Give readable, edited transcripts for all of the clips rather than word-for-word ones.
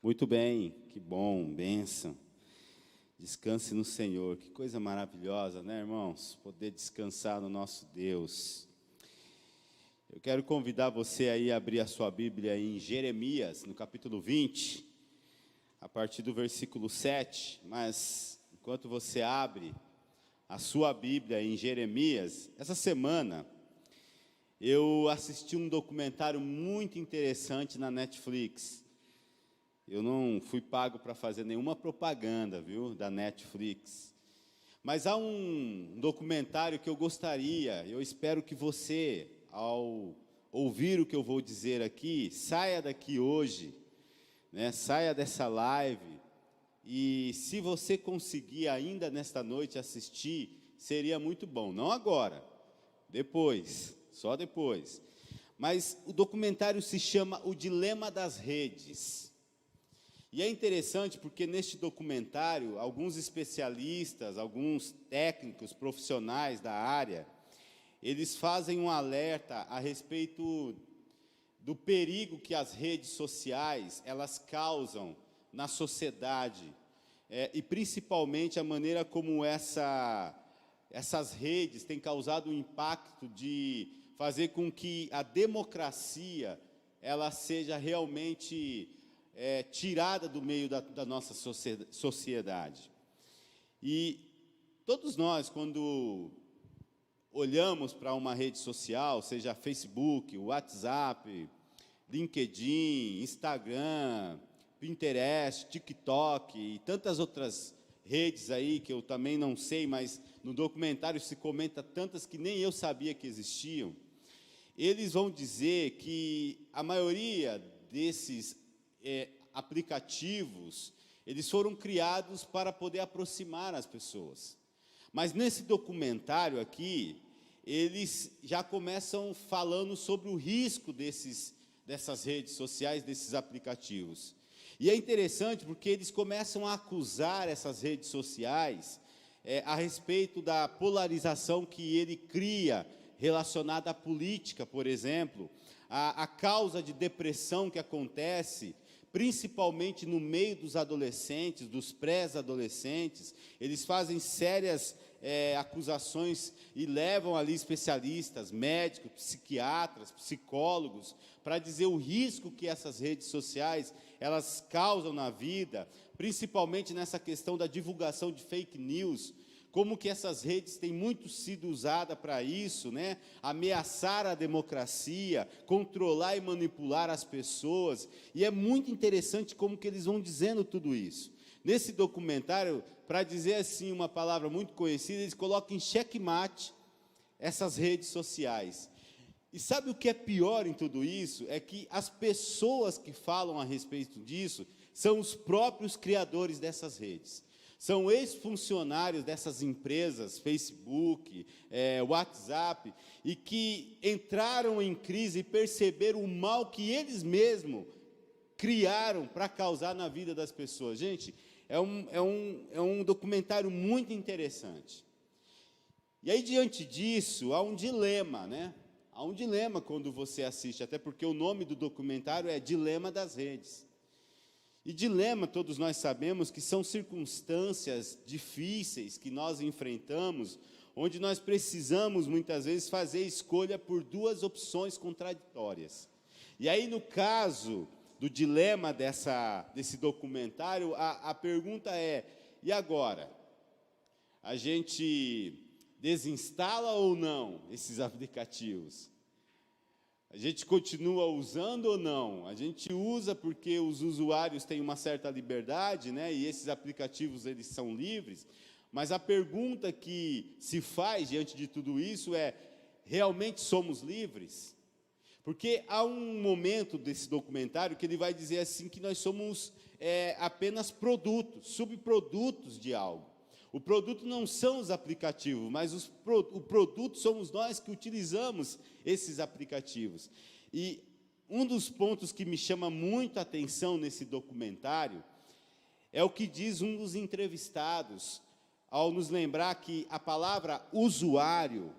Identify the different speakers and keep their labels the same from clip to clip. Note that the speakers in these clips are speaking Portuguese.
Speaker 1: Muito bem, que bom, bênção. Descanse no Senhor, que coisa maravilhosa, né, irmãos? Poder descansar no nosso Deus. Eu quero convidar você aí a abrir a sua Bíblia em Jeremias, no capítulo 20, a partir do versículo 7. Mas, enquanto você abre a sua Bíblia em Jeremias, essa semana eu assisti um documentário muito interessante na Netflix. Eu não fui pago para fazer nenhuma propaganda, viu, da Netflix. Mas há um documentário que eu gostaria, eu espero que você, ao ouvir o que eu vou dizer aqui, saia daqui hoje, né, saia dessa live, e se você conseguir ainda nesta noite assistir, seria muito bom. Não agora, depois, só depois. Mas o documentário se chama O Dilema das Redes. E é interessante porque neste documentário, alguns especialistas, alguns técnicos, profissionais da área, eles fazem um alerta a respeito do perigo que as redes sociais, elas causam na sociedade, e principalmente a maneira como essas redes têm causado um impacto de fazer com que a democracia, ela seja realmente tirada do meio da nossa sociedade. E todos nós, quando olhamos para uma rede social, seja Facebook, WhatsApp, LinkedIn, Instagram, Pinterest, TikTok e tantas outras redes aí que eu também não sei, mas no documentário se comenta tantas que nem eu sabia que existiam. Eles vão dizer que a maioria desses aplicativos, eles foram criados para poder aproximar as pessoas. Mas nesse documentário aqui, eles já começam falando sobre o risco dessas redes sociais, desses aplicativos. E é interessante porque eles começam a acusar essas redes sociais a respeito da polarização que ele cria relacionada à política, por exemplo, a causa de depressão que acontece, principalmente no meio dos adolescentes, dos pré-adolescentes. Eles fazem sérias acusações e levam ali especialistas, médicos, psiquiatras, psicólogos, para dizer o risco que essas redes sociais, elas causam na vida, principalmente nessa questão da divulgação de fake news, como que essas redes têm muito sido usadas para isso, né? Ameaçar a democracia, controlar e manipular as pessoas. E é muito interessante como que eles vão dizendo tudo isso. Nesse documentário, para dizer assim uma palavra muito conhecida, eles colocam em xeque-mate essas redes sociais. E sabe o que é pior em tudo isso? É que as pessoas que falam a respeito disso são os próprios criadores dessas redes. São ex-funcionários dessas empresas, Facebook, WhatsApp, e que entraram em crise e perceberam o mal que eles mesmos criaram para causar na vida das pessoas. Gente, é um documentário muito interessante. E aí, diante disso, há um dilema, né? Há um dilema quando você assiste, até porque o nome do documentário é Dilema das Redes. E dilema, todos nós sabemos que são circunstâncias difíceis que nós enfrentamos, onde nós precisamos, muitas vezes, fazer escolha por duas opções contraditórias. E aí, no caso do dilema desse documentário, a pergunta é, e agora? A gente desinstala ou não esses aplicativos? A gente continua usando ou não? A gente usa porque os usuários têm uma certa liberdade, né? E esses aplicativos, eles são livres. Mas a pergunta que se faz diante de tudo isso é, realmente somos livres? Porque há um momento desse documentário que ele vai dizer assim que nós somos apenas produtos, subprodutos de algo. O produto não são os aplicativos, mas o produto somos nós que utilizamos esses aplicativos. E um dos pontos que me chama muito a atenção nesse documentário é o que diz um dos entrevistados, ao nos lembrar que a palavra usuário,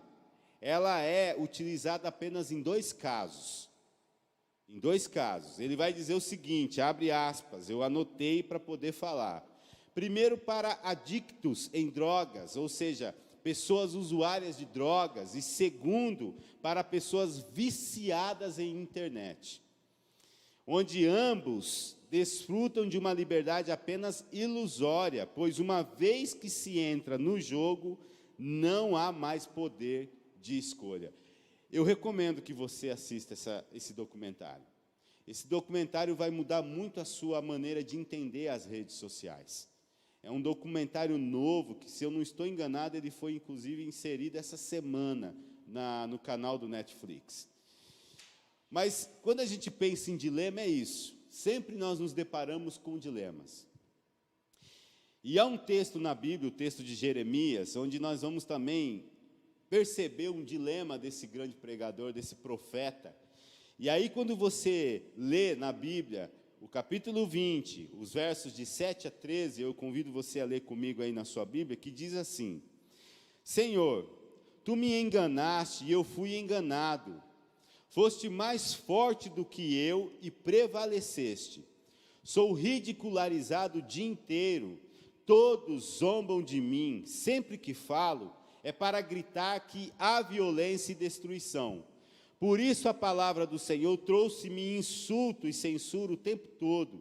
Speaker 1: ela é utilizada apenas em dois casos. Em 2 casos. Ele vai dizer o seguinte, abre aspas, eu anotei para poder falar. Primeiro, para adictos em drogas, ou seja, pessoas usuárias de drogas. E segundo, para pessoas viciadas em internet, onde ambos desfrutam de uma liberdade apenas ilusória, pois uma vez que se entra no jogo, não há mais poder de escolha. Eu recomendo que você assista esse documentário. Esse documentário vai mudar muito a sua maneira de entender as redes sociais. É um documentário novo, que, se eu não estou enganado, ele foi, inclusive, inserido essa semana no canal do Netflix. Mas, quando a gente pensa em dilema, é isso. Sempre nós nos deparamos com dilemas. E há um texto na Bíblia, o texto de Jeremias, onde nós vamos também perceber um dilema desse grande pregador, desse profeta. E aí, quando você lê na Bíblia, o capítulo 20, os versos de 7 a 13, eu convido você a ler comigo aí na sua Bíblia, que diz assim: Senhor, tu me enganaste e eu fui enganado. Foste mais forte do que eu e prevaleceste. Sou ridicularizado o dia inteiro. Todos zombam de mim. Sempre que falo, é para gritar que há violência e destruição. Por isso a palavra do Senhor trouxe-me insulto e censura o tempo todo.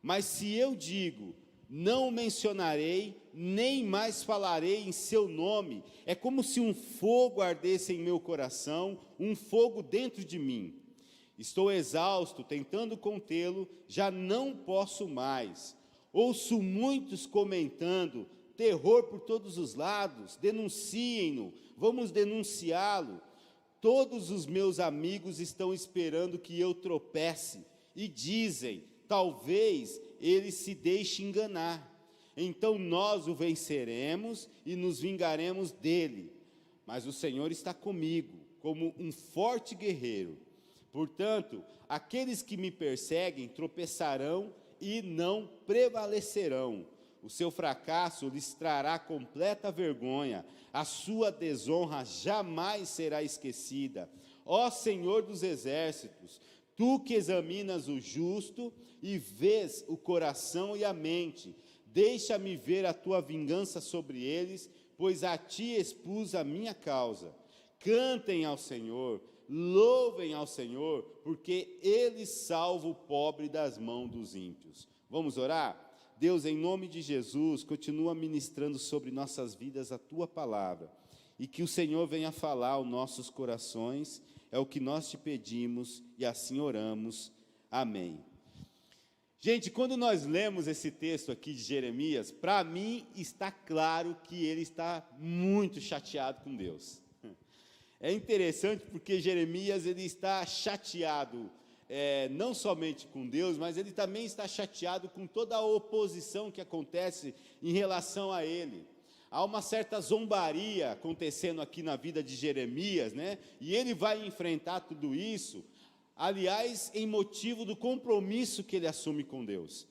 Speaker 1: Mas se eu digo, não o mencionarei, nem mais falarei em seu nome, é como se um fogo ardesse em meu coração, um fogo dentro de mim. Estou exausto, tentando contê-lo, já não posso mais. Ouço muitos comentando, terror por todos os lados, denunciem-no, vamos denunciá-lo. Todos os meus amigos estão esperando que eu tropece e dizem, talvez ele se deixe enganar. Então nós o venceremos e nos vingaremos dele. Mas o Senhor está comigo, como um forte guerreiro. Portanto, aqueles que me perseguem tropeçarão e não prevalecerão. O seu fracasso lhes trará completa vergonha, a sua desonra jamais será esquecida. Ó Senhor dos exércitos, tu que examinas o justo e vês o coração e a mente, deixa-me ver a tua vingança sobre eles, pois a ti expus a minha causa. Cantem ao Senhor, louvem ao Senhor, porque ele salva o pobre das mãos dos ímpios. Vamos orar? Deus, em nome de Jesus, continua ministrando sobre nossas vidas a tua palavra, e que o Senhor venha falar aos nossos corações, é o que nós te pedimos, e assim oramos. Amém. Gente, quando nós lemos esse texto aqui de Jeremias, para mim está claro que ele está muito chateado com Deus. É interessante porque Jeremias ele está chateado, não somente com Deus, mas ele também está chateado com toda a oposição que acontece em relação a ele. Há uma certa zombaria acontecendo aqui na vida de Jeremias, né? E ele vai enfrentar tudo isso, aliás, em motivo do compromisso que ele assume com Deus.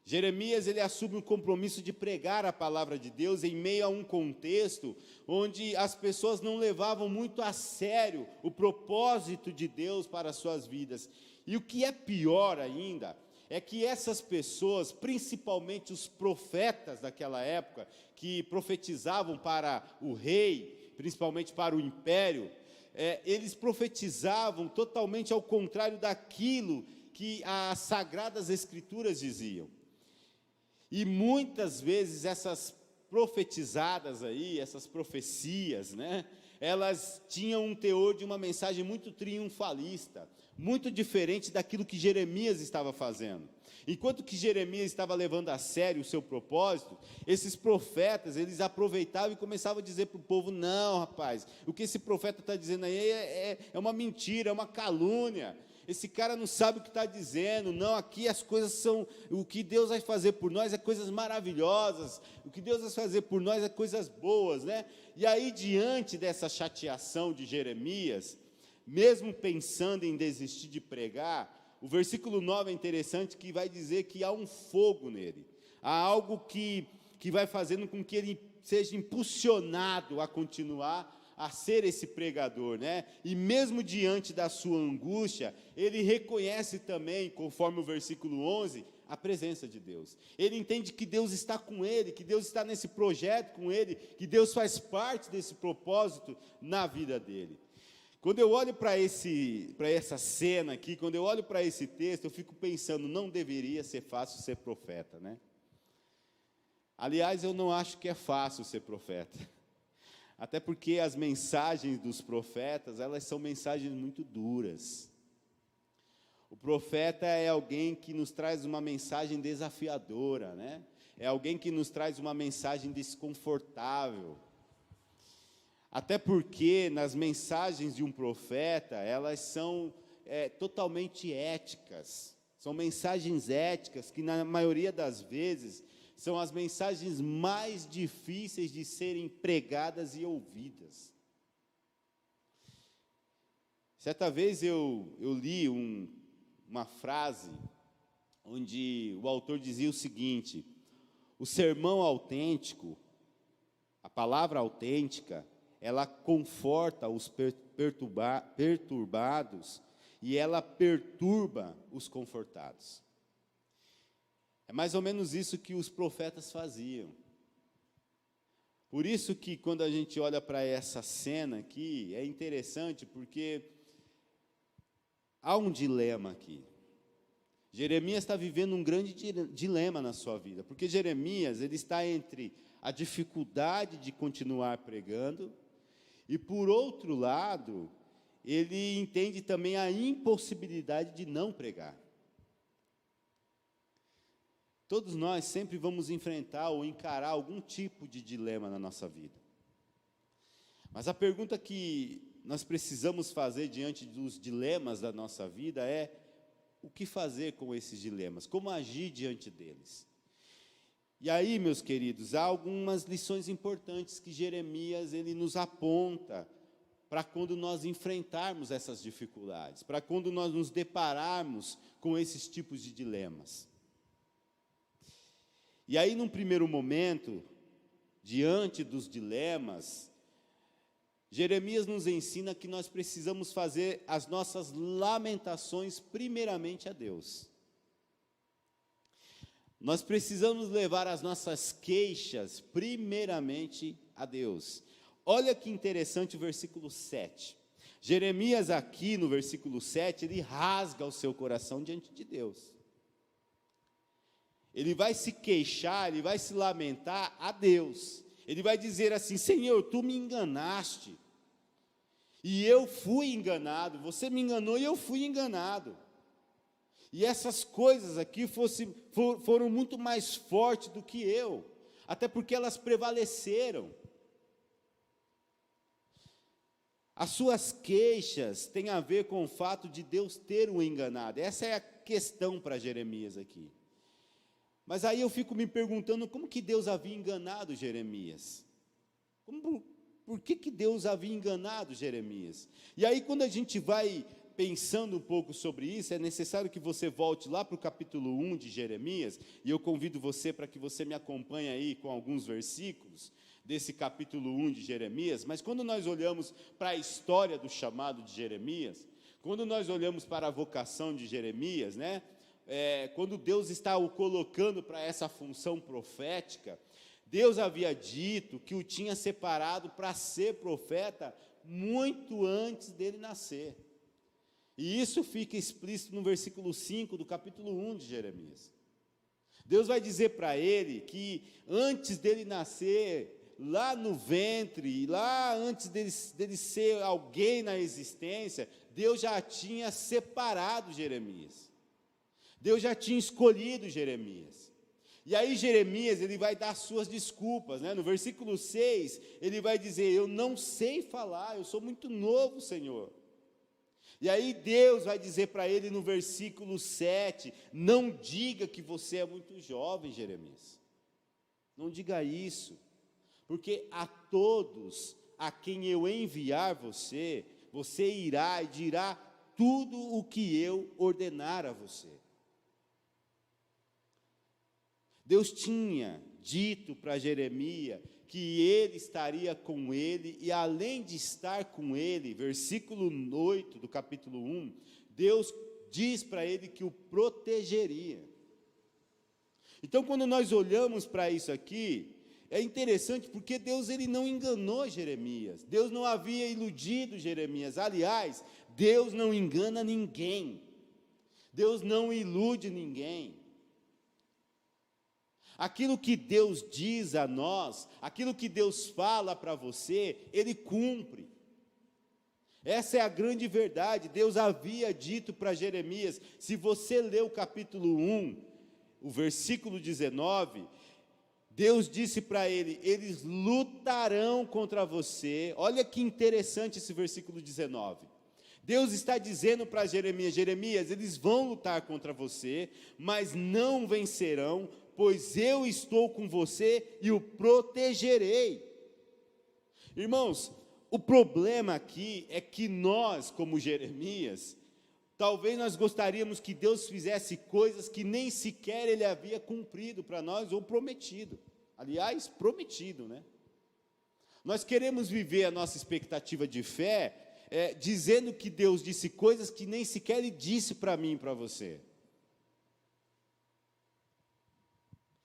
Speaker 1: Jeremias, ele assume o compromisso de pregar a palavra de Deus em meio a um contexto onde as pessoas não levavam muito a sério o propósito de Deus para as suas vidas. E o que é pior ainda, é que essas pessoas, principalmente os profetas daquela época, que profetizavam para o rei, principalmente para o império, eles profetizavam totalmente ao contrário daquilo que as Sagradas Escrituras diziam. E muitas vezes essas profetizadas aí, essas profecias, né, elas tinham um teor de uma mensagem muito triunfalista, muito diferente daquilo que Jeremias estava fazendo. Enquanto que Jeremias estava levando a sério o seu propósito, esses profetas, eles aproveitavam e começavam a dizer para o povo, não, rapaz, o que esse profeta está dizendo aí é uma mentira, é uma calúnia. Esse cara não sabe o que está dizendo, não, aqui as coisas são, o que Deus vai fazer por nós é coisas maravilhosas, o que Deus vai fazer por nós é coisas boas, né? E aí, diante dessa chateação de Jeremias, mesmo pensando em desistir de pregar, o versículo 9 é interessante, que vai dizer que há um fogo nele, há algo que vai fazendo com que ele seja impulsionado a continuar a ser esse pregador, né? E mesmo diante da sua angústia, ele reconhece também, conforme o versículo 11, a presença de Deus. Ele entende que Deus está com ele, que Deus está nesse projeto com ele, que Deus faz parte desse propósito na vida dele. Quando eu olho para essa cena aqui, quando eu olho para esse texto, eu fico pensando, não deveria ser fácil ser profeta, né? Aliás, eu não acho que é fácil ser profeta. Até porque as mensagens dos profetas, elas são mensagens muito duras. O profeta é alguém que nos traz uma mensagem desafiadora, né? É alguém que nos traz uma mensagem desconfortável. Até porque nas mensagens de um profeta, elas são totalmente éticas. São mensagens éticas que, na maioria das vezes, são as mensagens mais difíceis de serem pregadas e ouvidas. Certa vez eu li uma frase onde o autor dizia o seguinte: o sermão autêntico, a palavra autêntica, ela conforta os perturbados e ela perturba os confortados. É mais ou menos isso que os profetas faziam. Por isso que quando a gente olha para essa cena aqui, é interessante porque há um dilema aqui. Jeremias está vivendo um grande dilema na sua vida, porque Jeremias ele está entre a dificuldade de continuar pregando e, por outro lado, ele entende também a impossibilidade de não pregar. Todos nós sempre vamos enfrentar ou encarar algum tipo de dilema na nossa vida. Mas a pergunta que nós precisamos fazer diante dos dilemas da nossa vida é: o que fazer com esses dilemas? Como agir diante deles? E aí, meus queridos, há algumas lições importantes que Jeremias ele nos aponta para quando nós enfrentarmos essas dificuldades, para quando nós nos depararmos com esses tipos de dilemas. E aí, num primeiro momento, diante dos dilemas, Jeremias nos ensina que nós precisamos fazer as nossas lamentações primeiramente a Deus. Nós precisamos levar as nossas queixas primeiramente a Deus. Olha que interessante o versículo 7. Jeremias aqui no versículo 7, ele rasga o seu coração diante de Deus. Ele vai se queixar, ele vai se lamentar a Deus. Ele vai dizer assim: Senhor, tu me enganaste. E eu fui enganado. Você me enganou e eu fui enganado. E essas coisas aqui foram muito mais fortes do que eu. Até porque elas prevaleceram. As suas queixas têm a ver com o fato de Deus ter o enganado. Essa é a questão para Jeremias aqui. Mas aí eu fico me perguntando como que Deus havia enganado Jeremias. Por que Deus havia enganado Jeremias? E aí quando a gente vai pensando um pouco sobre isso, é necessário que você volte lá para o capítulo 1 de Jeremias, e eu convido você para que você me acompanhe aí com alguns versículos desse capítulo 1 de Jeremias. Mas quando nós olhamos para a história do chamado de Jeremias, quando nós olhamos para a vocação de Jeremias, né? Quando Deus está o colocando para essa função profética, Deus havia dito que o tinha separado para ser profeta muito antes dele nascer. E isso fica explícito no versículo 5 do capítulo 1 de Jeremias. Deus vai dizer para ele que antes dele nascer, lá no ventre, lá antes dele ser alguém na existência, Deus já tinha separado Jeremias. Deus já tinha escolhido Jeremias. E aí Jeremias, ele vai dar suas desculpas, né? No versículo 6, ele vai dizer: eu não sei falar, eu sou muito novo, Senhor. E aí Deus vai dizer para ele no versículo 7, não diga que você é muito jovem, Jeremias. Não diga isso, porque a todos a quem eu enviar você, você irá e dirá tudo o que eu ordenar a você. Deus tinha dito para Jeremias que ele estaria com ele, e além de estar com ele, versículo 8 do capítulo 1, Deus diz para ele que o protegeria. Então, quando nós olhamos para isso aqui, é interessante porque Deus ele não enganou Jeremias, Deus não havia iludido Jeremias. Aliás, Deus não engana ninguém, Deus não ilude ninguém. Aquilo que Deus diz a nós, aquilo que Deus fala para você, Ele cumpre. Essa é a grande verdade. Deus havia dito para Jeremias, se você ler o capítulo 1, o versículo 19, Deus disse para ele, eles lutarão contra você. Olha que interessante esse versículo 19. Deus está dizendo para Jeremias, Jeremias, eles vão lutar contra você, mas não vencerão, pois eu estou com você e o protegerei. Irmãos, o problema aqui é que nós, como Jeremias, talvez nós gostaríamos que Deus fizesse coisas que nem sequer Ele havia cumprido para nós ou prometido. Aliás, prometido, né? Nós queremos viver a nossa expectativa de fé, dizendo que Deus disse coisas que nem sequer Ele disse para mim e para você.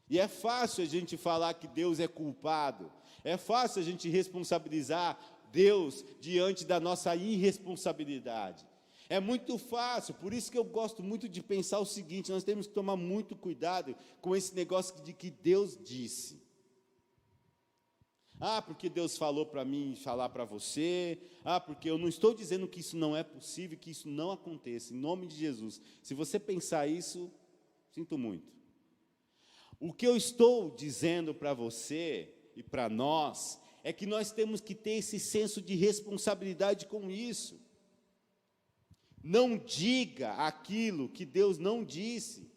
Speaker 1: E é fácil a gente falar que Deus é culpado, é fácil a gente responsabilizar Deus diante da nossa irresponsabilidade. É muito fácil, por isso que eu gosto muito de pensar o seguinte, nós temos que tomar muito cuidado com esse negócio de que Deus disse. Ah, porque Deus falou para mim falar para você, porque eu não estou dizendo que isso não é possível, que isso não aconteça, em nome de Jesus. Se você pensar isso, sinto muito. O que eu estou dizendo para você e para nós, é que nós temos que ter esse senso de responsabilidade com isso. Não diga aquilo que Deus não disse.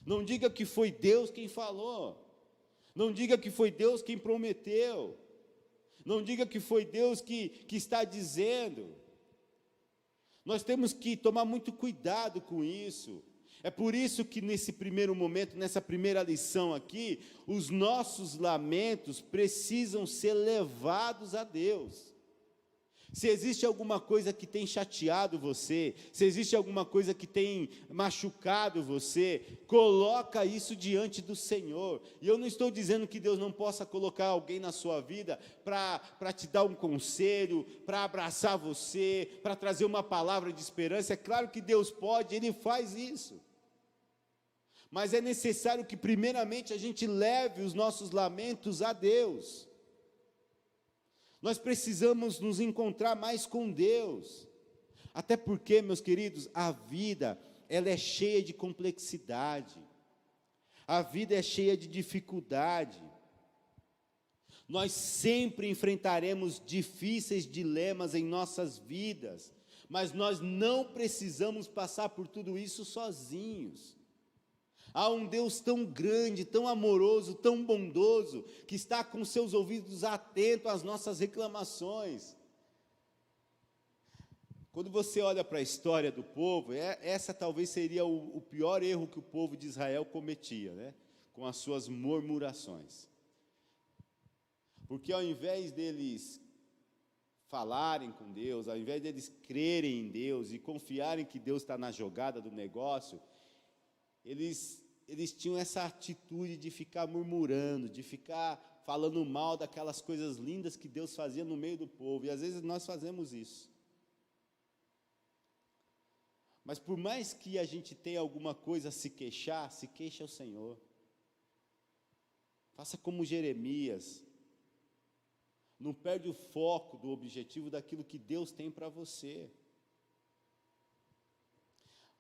Speaker 1: Não diga que foi Deus quem falou. Não diga que foi Deus quem prometeu. Não diga que foi Deus que está dizendo. Nós temos que tomar muito cuidado com isso. É por isso que nesse primeiro momento, nessa primeira lição aqui, os nossos lamentos precisam ser levados a Deus. Se existe alguma coisa que tem chateado você, se existe alguma coisa que tem machucado você, coloca isso diante do Senhor. E eu não estou dizendo que Deus não possa colocar alguém na sua vida para te dar um conselho, para abraçar você, para trazer uma palavra de esperança. É claro que Deus pode, Ele faz isso. Mas é necessário que primeiramente a gente leve os nossos lamentos a Deus. Nós precisamos nos encontrar mais com Deus. Até porque, meus queridos, a vida, ela é cheia de complexidade. A vida é cheia de dificuldade. Nós sempre enfrentaremos difíceis dilemas em nossas vidas, mas nós não precisamos passar por tudo isso sozinhos. Há um Deus tão grande, tão amoroso, tão bondoso, que está com seus ouvidos atentos às nossas reclamações. Quando você olha para a história do povo, essa talvez seria o pior erro que o povo de Israel cometia, né? Com as suas murmurações. Porque ao invés deles falarem com Deus, ao invés deles crerem em Deus e confiarem que Deus está na jogada do negócio, eles tinham essa atitude de ficar murmurando, de ficar falando mal daquelas coisas lindas que Deus fazia no meio do povo, e às vezes nós fazemos isso. Mas por mais que a gente tenha alguma coisa a se queixar, se queixa ao Senhor. Faça como Jeremias. Não perde o foco do objetivo daquilo que Deus tem para você.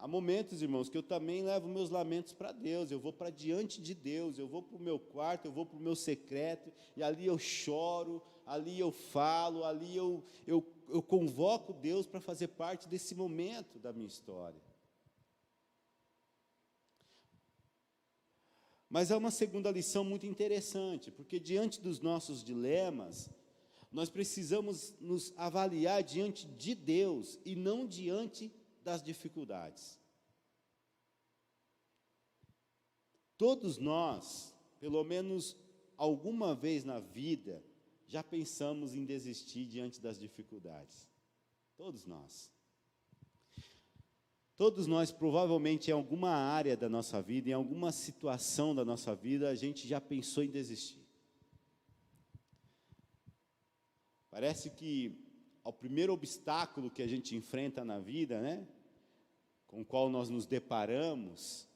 Speaker 1: Há momentos, irmãos, que eu também levo meus lamentos para Deus, eu vou para diante de Deus, eu vou para o meu quarto, eu vou para o meu secreto, e ali eu choro, ali eu falo, ali eu convoco Deus para fazer parte desse momento da minha história. Mas há uma segunda lição muito interessante, porque diante dos nossos dilemas, nós precisamos nos avaliar diante de Deus, e não diante das dificuldades. Todos nós, pelo menos alguma vez na vida, já pensamos em desistir diante das dificuldades. Todos nós. Todos nós, provavelmente, em alguma área da nossa vida, em alguma situação da nossa vida, a gente já pensou em desistir. Parece que ao primeiro obstáculo que a gente enfrenta na vida, né, com o qual nós nos deparamos,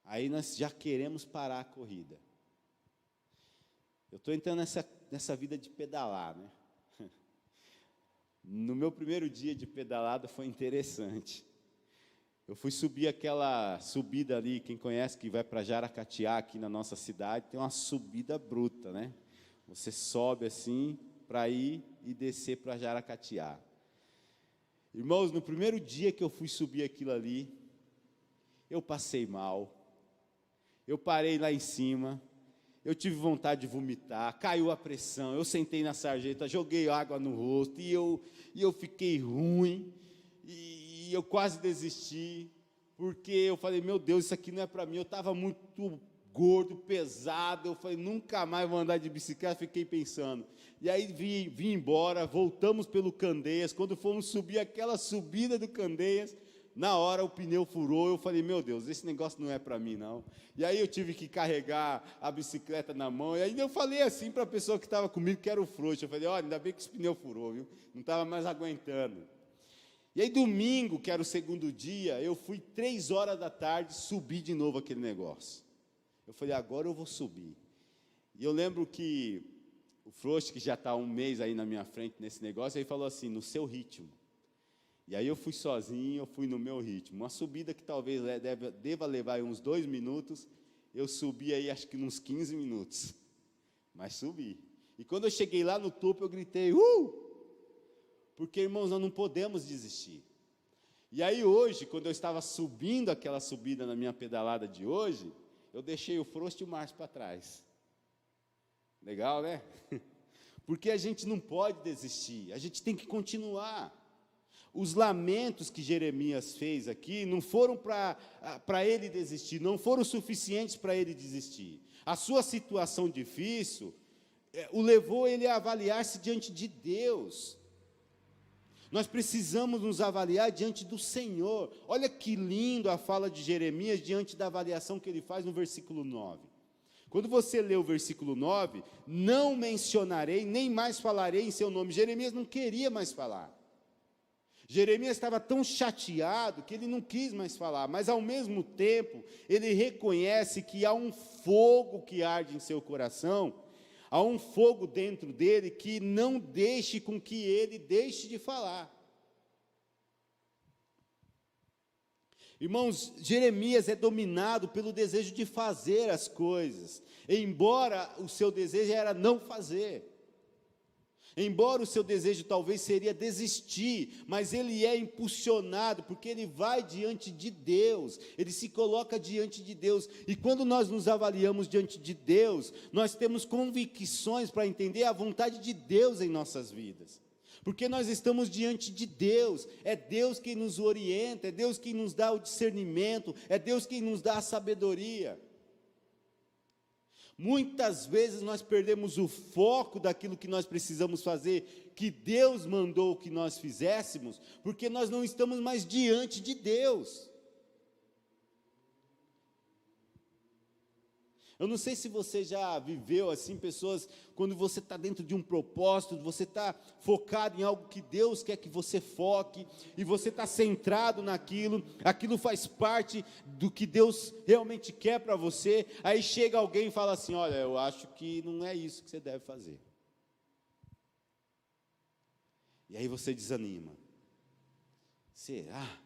Speaker 1: aí nós já queremos parar a corrida. Eu estou entrando nessa vida de pedalar, né? No meu primeiro dia de pedalada foi interessante. Eu fui subir aquela subida ali, quem conhece, que vai para Jaracatiá, aqui na nossa cidade, tem uma subida bruta, né? Você sobe assim, para ir e descer para Jaracatiá. Irmãos, no primeiro dia que eu fui subir aquilo ali, eu passei mal, eu parei lá em cima, eu tive vontade de vomitar, caiu a pressão, eu sentei na sarjeta, joguei água no rosto, e eu fiquei ruim, e eu quase desisti, porque eu falei, meu Deus, isso aqui não é para mim, eu estava muito gordo, pesado, eu falei, nunca mais vou andar de bicicleta, fiquei pensando. E aí vim embora, voltamos pelo Candeias, quando fomos subir aquela subida do Candeias, na hora o pneu furou, eu falei, meu Deus, esse negócio não é para mim não. E aí eu tive que carregar a bicicleta na mão, e aí eu falei assim para a pessoa que estava comigo, que era o frouxo, eu falei, olha, ainda bem que esse pneu furou, viu? Não estava mais aguentando. E aí domingo, que era o segundo dia, eu fui 3 horas da tarde, subir de novo aquele negócio. Eu falei, agora eu vou subir. E eu lembro que o frouxo, que já está 1 mês aí na minha frente nesse negócio, ele falou assim, no seu ritmo. E aí eu fui sozinho, eu fui no meu ritmo. Uma subida que talvez deva levar aí uns 2 minutos, eu subi aí acho que uns 15 minutos. Mas subi. E quando eu cheguei lá no topo, eu gritei, Porque, irmãos, nós não podemos desistir. E aí hoje, quando eu estava subindo aquela subida na minha pedalada de hoje, eu deixei o frouxo e o Márcio para trás. Legal, né? Porque a gente não pode desistir, a gente tem que continuar. Os lamentos que Jeremias fez aqui não foram para ele desistir, não foram suficientes para ele desistir. A sua situação difícil o levou ele a avaliar-se diante de Deus. Nós precisamos nos avaliar diante do Senhor. Olha que lindo a fala de Jeremias diante da avaliação que ele faz no versículo 9. Quando você lê o versículo 9, não mencionarei, nem mais falarei em seu nome. Jeremias não queria mais falar. Jeremias estava tão chateado que ele não quis mais falar, mas ao mesmo tempo, ele reconhece que há um fogo que arde em seu coração, há um fogo dentro dele que não deixe com que ele deixe de falar. Irmãos, Jeremias é dominado pelo desejo de fazer as coisas, embora o seu desejo era não fazer. Embora o seu desejo talvez seria desistir, mas ele é impulsionado, porque ele vai diante de Deus, ele se coloca diante de Deus, e quando nós nos avaliamos diante de Deus, nós temos convicções para entender a vontade de Deus em nossas vidas, porque nós estamos diante de Deus, é Deus quem nos orienta, é Deus quem nos dá o discernimento, é Deus quem nos dá a sabedoria. Muitas vezes nós perdemos o foco daquilo que nós precisamos fazer, que Deus mandou que nós fizéssemos, porque nós não estamos mais diante de Deus. Eu não sei se você já viveu assim, pessoas, quando você está dentro de um propósito, você está focado em algo que Deus quer que você foque, e você está centrado naquilo, aquilo faz parte do que Deus realmente quer para você, aí chega alguém e fala assim, olha, eu acho que não é isso que você deve fazer. E aí você desanima. Será?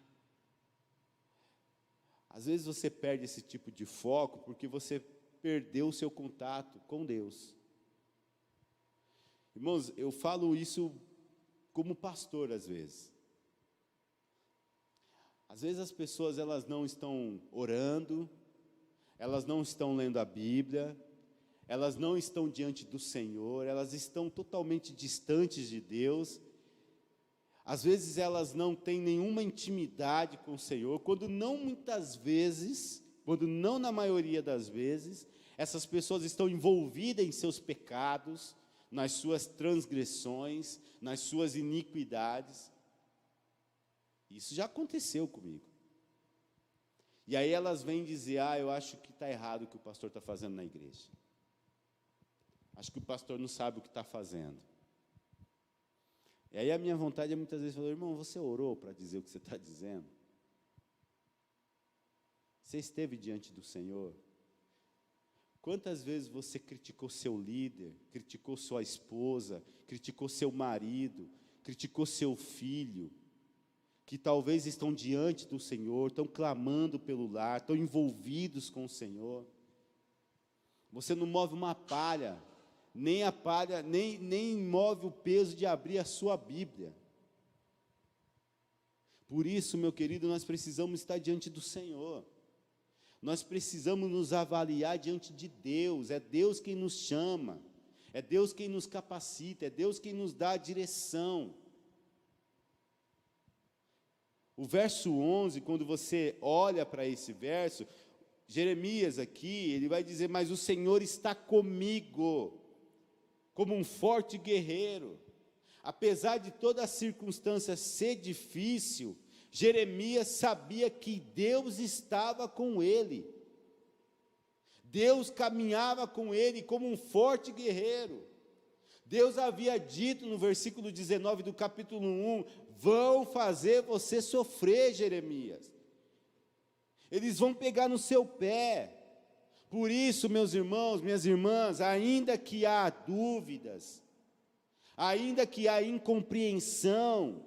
Speaker 1: Às vezes você perde esse tipo de foco, porque você perdeu o seu contato com Deus. Irmãos, eu falo isso como pastor às vezes. Às vezes as pessoas elas não estão orando, elas não estão lendo a Bíblia, elas não estão diante do Senhor, elas estão totalmente distantes de Deus. Às vezes elas não têm nenhuma intimidade com o Senhor, quando não muitas vezes quando não na maioria das vezes, essas pessoas estão envolvidas em seus pecados, nas suas transgressões, nas suas iniquidades. Isso já aconteceu comigo. E aí elas vêm dizer, eu acho que está errado o que o pastor está fazendo na igreja. Acho que o pastor não sabe o que está fazendo. E aí a minha vontade é muitas vezes falar, irmão, você orou para dizer o que você está dizendo? Você esteve diante do Senhor? Quantas vezes você criticou seu líder, criticou sua esposa, criticou seu marido, criticou seu filho, que talvez estão diante do Senhor, estão clamando pelo lar, estão envolvidos com o Senhor? Você não move uma palha, nem move o peso de abrir a sua Bíblia. Por isso, meu querido, nós precisamos estar diante do Senhor. Nós precisamos nos avaliar diante de Deus. É Deus quem nos chama, é Deus quem nos capacita, é Deus quem nos dá a direção. O verso 11, quando você olha para esse verso, Jeremias aqui, ele vai dizer, mas o Senhor está comigo, como um forte guerreiro. Apesar de toda a circunstância ser difícil, Jeremias sabia que Deus estava com ele. Deus caminhava com ele como um forte guerreiro. Deus havia dito no versículo 19 do capítulo 1, vão fazer você sofrer, Jeremias. Eles vão pegar no seu pé. Por isso, meus irmãos, minhas irmãs, ainda que há dúvidas, ainda que há incompreensão,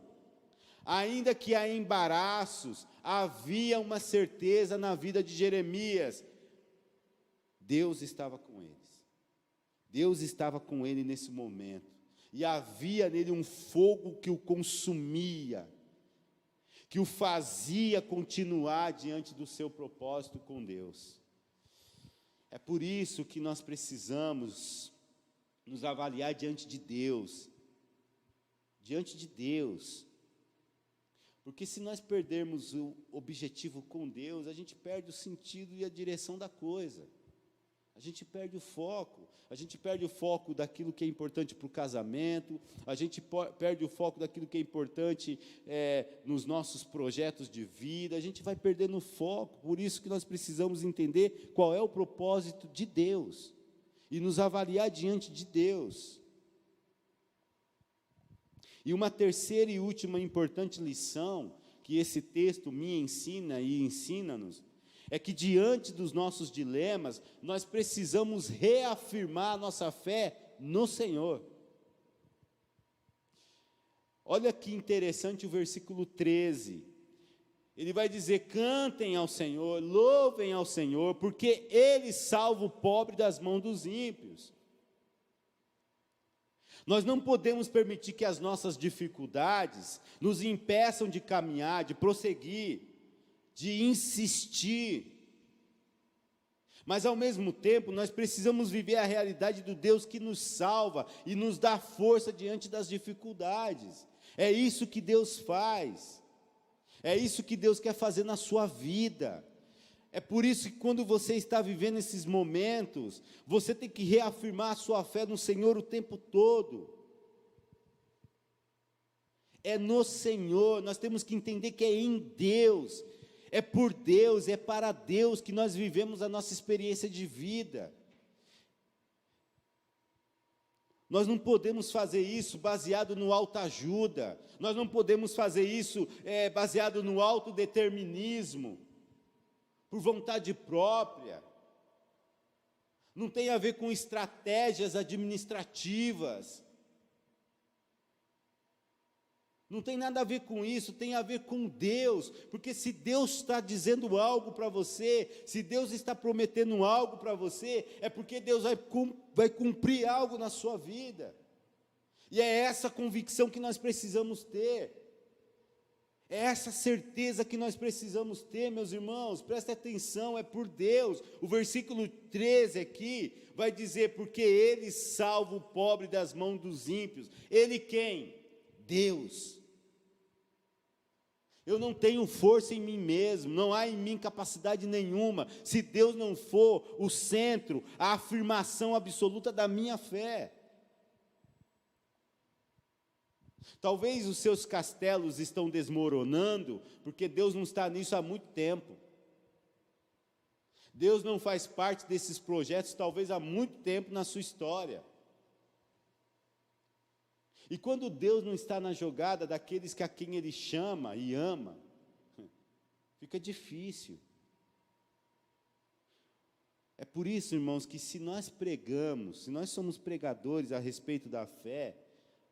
Speaker 1: ainda que há embaraços, havia uma certeza na vida de Jeremias. Deus estava com eles. Deus estava com ele nesse momento. E havia nele um fogo que o consumia, que o fazia continuar diante do seu propósito com Deus. É por isso que nós precisamos nos avaliar diante de Deus. Diante de Deus. Porque se nós perdermos o objetivo com Deus, a gente perde o sentido e a direção da coisa. A gente perde o foco daquilo que é importante para o casamento, a gente perde o foco daquilo que é importante nos nossos projetos de vida, a gente vai perdendo o foco. Por isso que nós precisamos entender qual é o propósito de Deus, e nos avaliar diante de Deus. E uma terceira e última importante lição, que esse texto me ensina e ensina-nos, é que diante dos nossos dilemas, nós precisamos reafirmar a nossa fé no Senhor. Olha que interessante o versículo 13. Ele vai dizer, cantem ao Senhor, louvem ao Senhor, porque Ele salva o pobre das mãos dos ímpios. Nós não podemos permitir que as nossas dificuldades nos impeçam de caminhar, de prosseguir, de insistir. Mas ao mesmo tempo, nós precisamos viver a realidade do Deus que nos salva e nos dá força diante das dificuldades. É isso que Deus faz. É isso que Deus quer fazer na sua vida. É por isso que quando você está vivendo esses momentos, você tem que reafirmar a sua fé no Senhor o tempo todo. É no Senhor, nós temos que entender que é em Deus, é por Deus, é para Deus que nós vivemos a nossa experiência de vida. Nós não podemos fazer isso baseado no autoajuda, nós não podemos fazer isso baseado no autodeterminismo, por vontade própria. Não tem a ver com estratégias administrativas. Não tem nada a ver com isso, tem a ver com Deus, porque se Deus está dizendo algo para você, se Deus está prometendo algo para você, é porque Deus vai cumprir algo na sua vida. E é essa convicção que nós precisamos ter, é essa certeza que nós precisamos ter, meus irmãos, prestem atenção, é por Deus. O versículo 13 aqui vai dizer, porque Ele salva o pobre das mãos dos ímpios. Ele quem? Deus. Eu não tenho força em mim mesmo, não há em mim capacidade nenhuma, se Deus não for o centro, a afirmação absoluta da minha fé. Talvez os seus castelos estão desmoronando, porque Deus não está nisso há muito tempo. Deus não faz parte desses projetos, talvez há muito tempo na sua história. E quando Deus não está na jogada daqueles que a quem Ele chama e ama, fica difícil. É por isso, irmãos, que se nós pregamos, se nós somos pregadores a respeito da fé,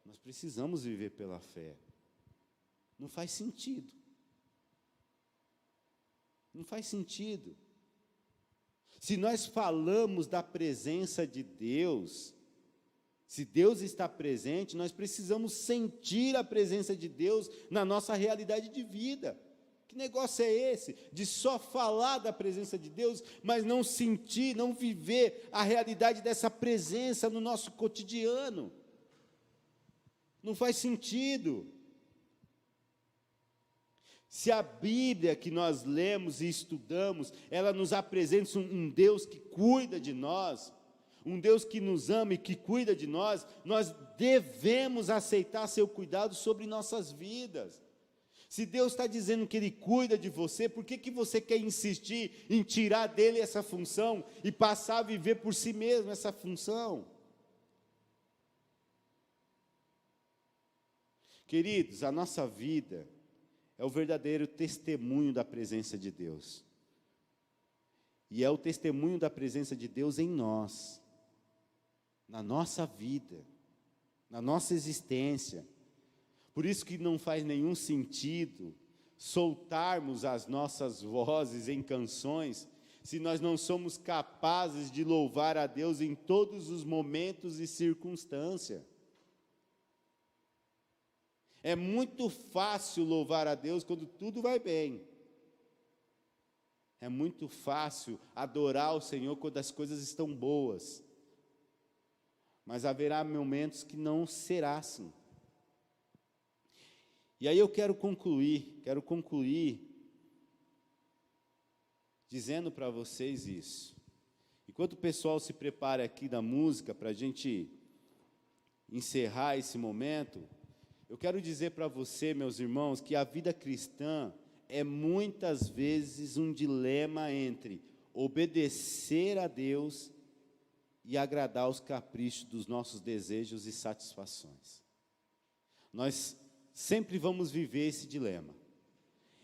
Speaker 1: nós precisamos viver pela fé. Não faz sentido. Não faz sentido. Se nós falamos da presença de Deus, se Deus está presente, nós precisamos sentir a presença de Deus na nossa realidade de vida. Que negócio é esse? De só falar da presença de Deus, mas não sentir, não viver a realidade dessa presença no nosso cotidiano. Não faz sentido. Se a Bíblia que nós lemos e estudamos, ela nos apresenta um Deus que cuida de nós, um Deus que nos ama e que cuida de nós, nós devemos aceitar seu cuidado sobre nossas vidas. Se Deus está dizendo que Ele cuida de você, por que você quer insistir em tirar dele essa função e passar a viver por si mesmo essa função? Queridos, a nossa vida é o verdadeiro testemunho da presença de Deus. E é o testemunho da presença de Deus em nós, na nossa vida, na nossa existência. Por isso que não faz nenhum sentido soltarmos as nossas vozes em canções, se nós não somos capazes de louvar a Deus em todos os momentos e circunstâncias. É muito fácil louvar a Deus quando tudo vai bem. É muito fácil adorar o Senhor quando as coisas estão boas. Mas haverá momentos que não será assim. E aí eu quero concluir dizendo para vocês isso. Enquanto o pessoal se prepara aqui da música para a gente encerrar esse momento, eu quero dizer para você, meus irmãos, que a vida cristã é muitas vezes um dilema entre obedecer a Deus e agradar os caprichos dos nossos desejos e satisfações. Nós sempre vamos viver esse dilema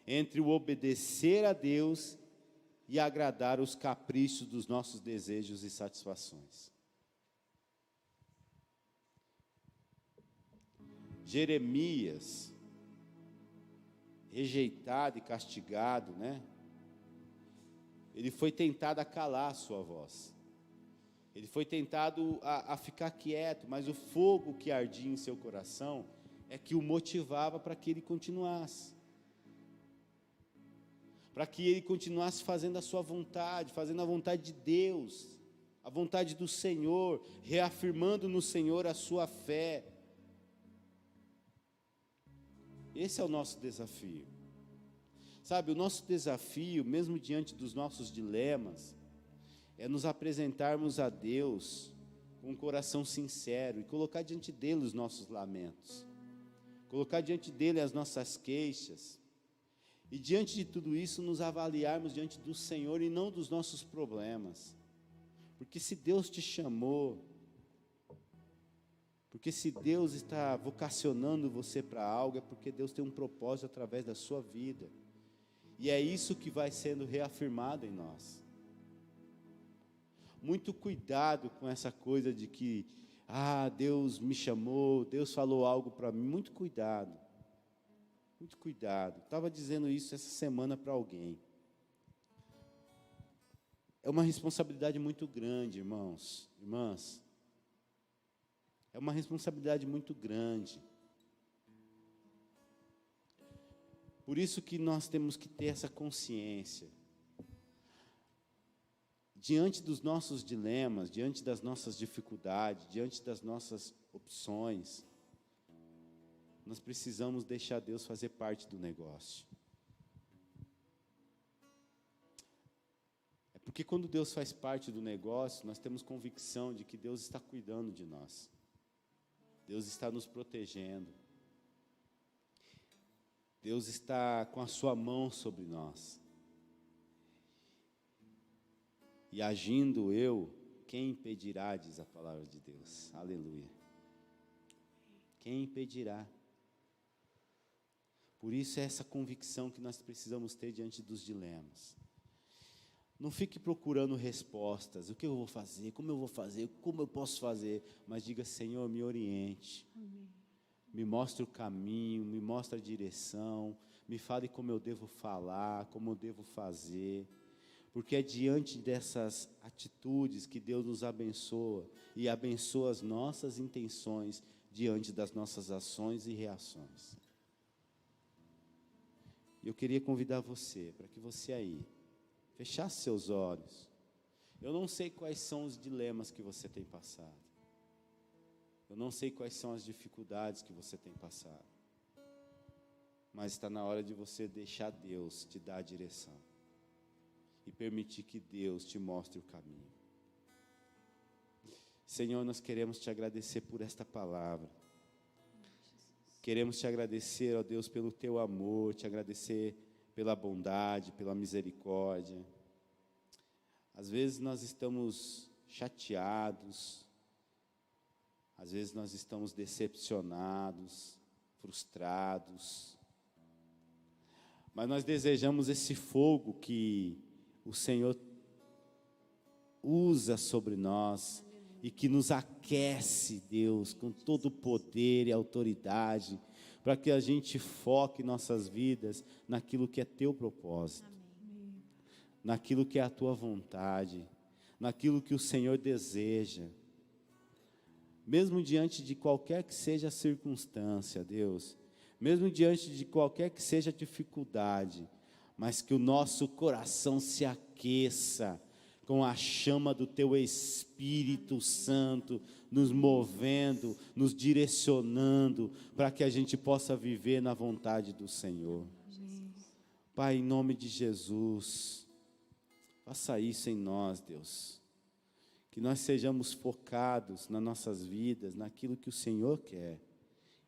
Speaker 1: entre o obedecer a Deus e agradar os caprichos dos nossos desejos e satisfações. Jeremias, rejeitado e castigado, né? Ele foi tentado a calar a sua voz. Ele foi tentado a ficar quieto, mas o fogo que ardia em seu coração é que o motivava para que ele continuasse. Para que ele continuasse fazendo a sua vontade, fazendo a vontade de Deus, a vontade do Senhor, reafirmando no Senhor a sua fé. Esse é o nosso desafio. Sabe, o nosso desafio, mesmo diante dos nossos dilemas, é nos apresentarmos a Deus com um coração sincero e colocar diante dele os nossos lamentos, colocar diante dele as nossas queixas, e diante de tudo isso nos avaliarmos diante do Senhor e não dos nossos problemas. Porque se Deus te chamou, porque se Deus está vocacionando você para algo, é porque Deus tem um propósito através da sua vida. E é isso que vai sendo reafirmado em nós. Muito cuidado com essa coisa de que, Deus me chamou, Deus falou algo para mim. Muito cuidado. Muito cuidado. Estava dizendo isso essa semana para alguém. É uma responsabilidade muito grande, irmãos, irmãs. É uma responsabilidade muito grande. Por isso que nós temos que ter essa consciência. Diante dos nossos dilemas, diante das nossas dificuldades, diante das nossas opções, nós precisamos deixar Deus fazer parte do negócio. Porque quando Deus faz parte do negócio, nós temos convicção de que Deus está cuidando de nós. Deus está nos protegendo. Deus está com a sua mão sobre nós. E agindo eu, quem impedirá, diz a palavra de Deus. Aleluia. Quem impedirá? Por isso é essa convicção que nós precisamos ter diante dos dilemas. Não fique procurando respostas, o que eu vou fazer, como eu posso fazer, mas diga, Senhor, me oriente, me mostre o caminho, me mostre a direção, me fale como eu devo falar, como eu devo fazer, porque é diante dessas atitudes que Deus nos abençoa, e abençoa as nossas intenções, diante das nossas ações e reações. Eu queria convidar você, para que você aí, fechasse seus olhos. Eu não sei quais são os dilemas que você tem passado. Eu não sei quais são as dificuldades que você tem passado. Mas está na hora de você deixar Deus te dar a direção. E permitir que Deus te mostre o caminho. Senhor, nós queremos te agradecer por esta palavra. Queremos te agradecer, ó Deus, pelo teu amor, te agradecer pela bondade, pela misericórdia. Às vezes nós estamos chateados, às vezes nós estamos decepcionados, frustrados, mas nós desejamos esse fogo que o Senhor usa sobre nós e que nos aquece, Deus, com todo o poder e autoridade, para que a gente foque nossas vidas naquilo que é teu propósito, naquilo que é a tua vontade, naquilo que o Senhor deseja, mesmo diante de qualquer que seja a circunstância, Deus, mesmo diante de qualquer que seja a dificuldade, mas que o nosso coração se aqueça com a chama do teu Espírito Santo, nos movendo, nos direcionando, para que a gente possa viver na vontade do Senhor. Pai, em nome de Jesus, faça isso em nós, Deus. Que nós sejamos focados nas nossas vidas, naquilo que o Senhor quer,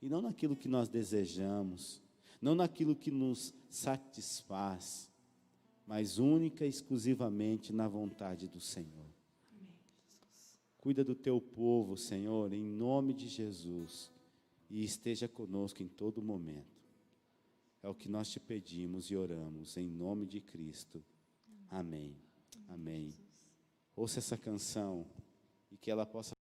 Speaker 1: e não naquilo que nós desejamos, não naquilo que nos satisfaz, mas única e exclusivamente na vontade do Senhor. Amém. Cuida do teu povo, Senhor, em nome de Jesus, e esteja conosco em todo momento. É o que nós te pedimos e oramos, em nome de Cristo. Amém. Amém. Ouça essa canção e que ela possa